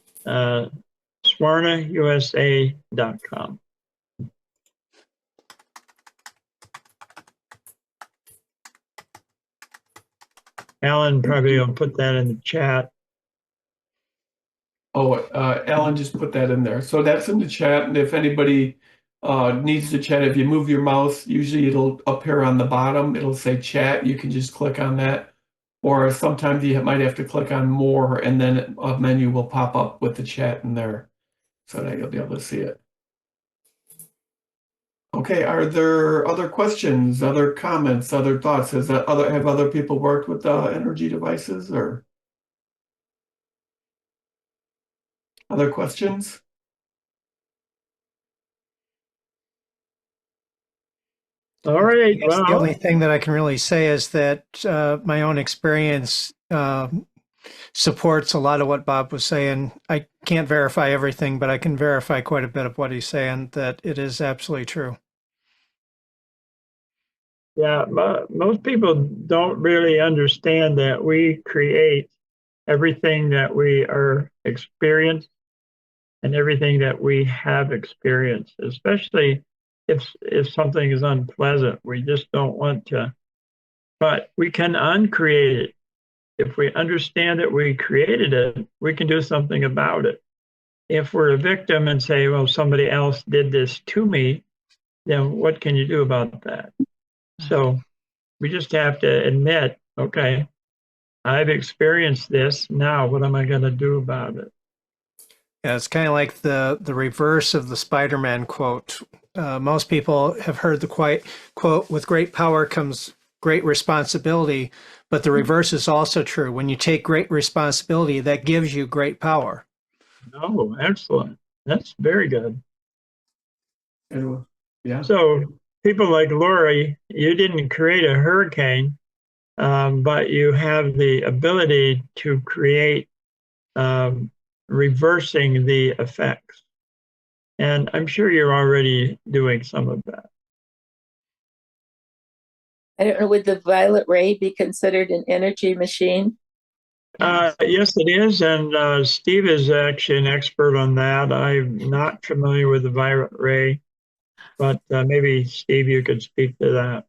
swarnausa.com. Alan probably will put that in the chat. Oh, Alan just put that in there. So that's in the chat. And if anybody needs to chat, if you move your mouse, usually it'll appear on the bottom. It'll say chat. You can just click on that. Or sometimes you might have to click on more, and then a menu will pop up with the chat in there so that you'll be able to see it. Okay, are there other questions, other comments, other thoughts? Have other people worked with energy devices, or other questions? All right. The only thing that I can really say is that my own experience supports a lot of what Bob was saying. I can't verify everything, but I can verify quite a bit of what he's saying, that it is absolutely true. Yeah, most people don't really understand that we create everything that we are experienced and everything that we have experienced, especially if something is unpleasant. We just don't want to, but we can uncreate it. If we understand that we created it, we can do something about it. If we're a victim and say, well, somebody else did this to me, then what can you do about that? So we just have to admit, okay, I've experienced this. Now, what am I going to do about it? Yeah, it's kind of like the reverse of the Spider-Man quote. Most people have heard the quote, with great power comes great responsibility, but the reverse is also true. When you take great responsibility, that gives you great power. Oh, excellent. That's very good. Yeah. So people like Lori, you didn't create a hurricane, but you have the ability to create reversing the effects. And I'm sure you're already doing some of that. I don't know, would the violet ray be considered an energy machine? Yes, it is. And Steve is actually an expert on that. I'm not familiar with the violet ray, but maybe Steve, you could speak to that.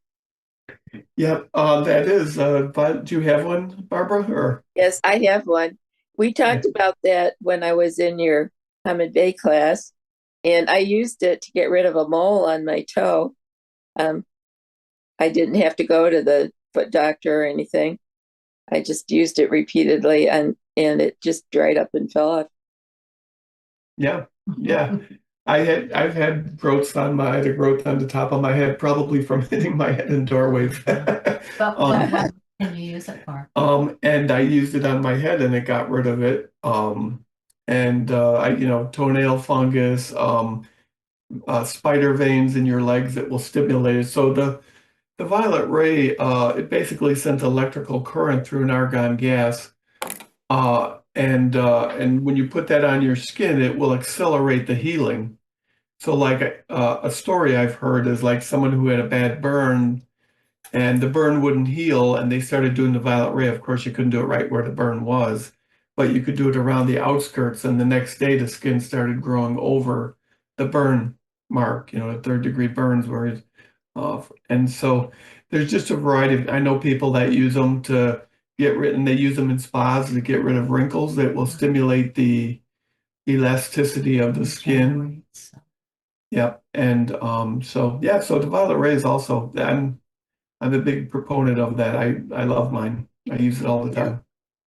Yep, that is. Do you have one, Barbara? Or Yes, I have one. We talked about that when I was in your Hamid Bay class, and I used it to get rid of a mole on my toe. I didn't have to go to the foot doctor or anything. I just used it repeatedly, and it just dried up and fell off. yeah. I've had growths I had a growth on the top of my head, probably from hitting my head in doorways. But what can you use it for? And I used it on my head, and it got rid of it. Toenail fungus, spider veins in your legs that will stimulate it. So the violet ray, it basically sends electrical current through an argon gas. And when you put that on your skin, it will accelerate the healing. So like a story I've heard is like someone who had a bad burn and the burn wouldn't heal and they started doing the violet ray. Of course, you couldn't do it right where the burn was, but you could do it around the outskirts. And the next day the skin started growing over the burn mark, the third-degree burns where it's off. And so there's just a variety of, I know people that use them to get rid, and they use them in spas to get rid of wrinkles that will stimulate the elasticity of the skin. Yep. And so yeah, so the violet ray is also, I'm a big proponent of that. I love mine. I use it all the time.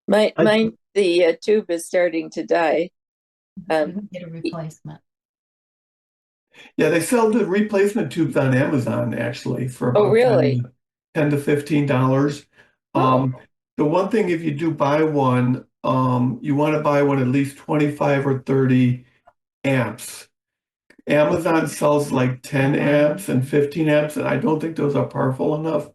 Mine, the tube is starting to die. You can get a replacement. Yeah, they sell the replacement tubes on Amazon actually for Oh, about really? $10 to $15. The one thing, if you do buy one, you want to buy one at least 25 or 30 amps. Amazon sells like 10 amps and 15 amps, and I don't think those are powerful enough.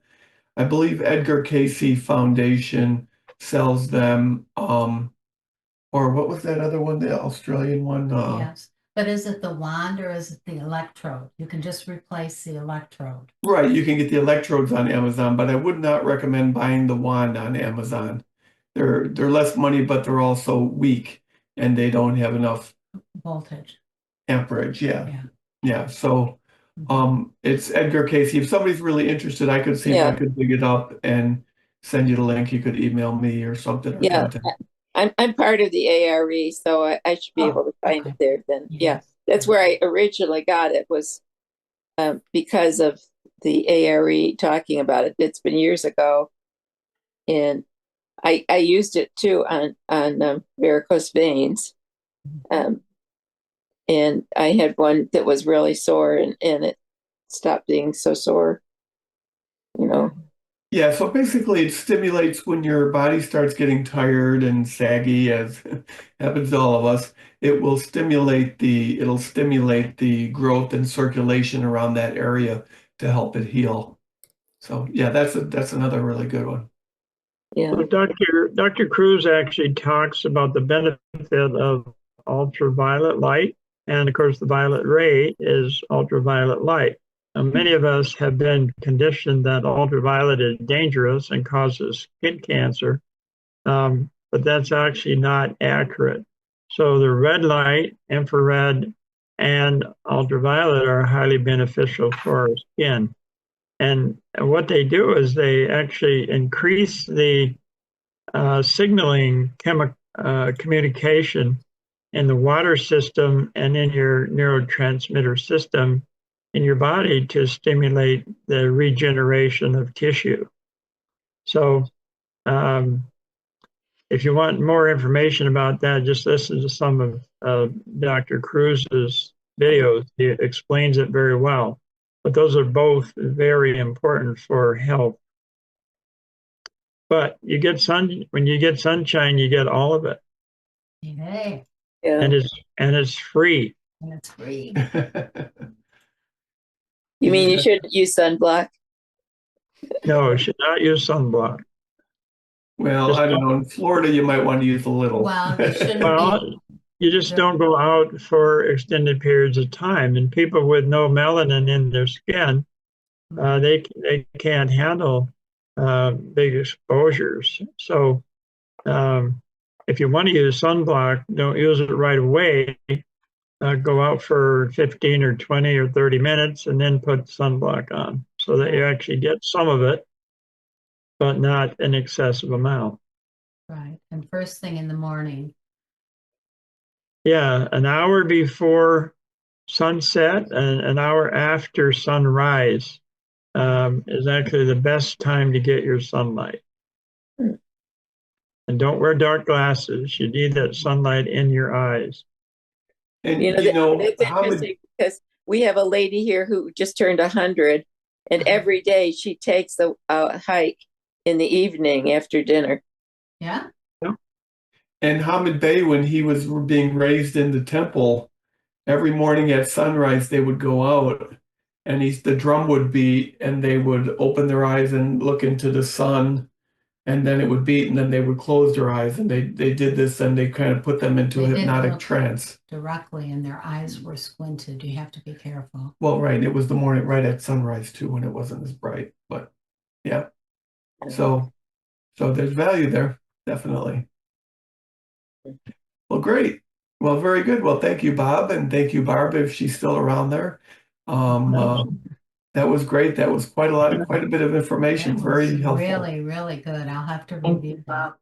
I believe Edgar Cayce Foundation sells them, or what was that other one, the Australian one? Yes. But is it the wand or is it the electrode? You can just replace the electrode. Right, you can get the electrodes on Amazon, but I would not recommend buying the wand on Amazon. They're less money, but they're also weak and they don't have enough Voltage. amperage. Yeah. Yeah. Yeah. So it's Edgar Cayce. If somebody's really interested, I could see if I Yeah. could dig it up and send you the link. You could email me or something or Yeah. contact. I'm part of the ARE, so I should be Oh, able to find okay. it there then. Yeah. Yes. That's where I originally got it, was because of the ARE talking about it. It's been years ago. And I used it too on varicose veins. And I had one that was really sore and it stopped being so sore, you know. Yeah, so basically it stimulates when your body starts getting tired and saggy, as happens to all of us. It'll stimulate the growth and circulation around that area to help it heal. So yeah, that's another really good one. Yeah. So Dr. Cruz actually talks about the benefit of ultraviolet light. And of course, the violet ray is ultraviolet light. Now, many of us have been conditioned that ultraviolet is dangerous and causes skin cancer, but that's actually not accurate. So the red light, infrared, and ultraviolet are highly beneficial for our skin. And what they do is they actually increase the signaling communication in the water system and in your neurotransmitter system in your body to stimulate the regeneration of tissue. So if you want more information about that, just listen to some of Dr. Cruz's videos. He explains it very well. But those are both very important for health. But when you get sunshine, you get all of it. Hey, Yeah. And it's free. and it's free. You mean you shouldn't use sunblock? No, you should not use sunblock. Well, Just I don't know. In Florida, you might want to use a little. Well, you shouldn't Well, be. you just don't go out for extended periods of time. And people with no melanin in their skin, they can't handle big exposures. So if you want to use sunblock, don't use it right away. Go out for 15 or 20 or 30 minutes and then put sunblock on so that you actually get some of it, but not an excessive amount. Right. And first thing in the morning. Yeah, an hour before sunset and an hour after sunrise is actually the best time to get your sunlight. And don't wear dark glasses. You need that sunlight in your eyes. And It's how many, interesting because we have a lady here who just turned 100, and every day she takes a hike in the evening after dinner. Yeah. and Hamid Bey, when he was being raised in the temple, every morning at sunrise they would go out and the drum would beat, and they would open their eyes and look into the sun, and then it would beat, and then they would close their eyes, and they did this, and they kind of put them into a They didn't hypnotic look trance. directly, and their eyes were squinted. You have to be careful. Well, right, it was the morning right at sunrise too, when it wasn't as bright, but yeah. So there's value there, definitely. Well, great. Well, very good. Well, thank you, Bob, and thank you, Barb, if she's still around there. That was great. That was quite a bit of information. That Very was helpful. really, really good. I'll have to review that.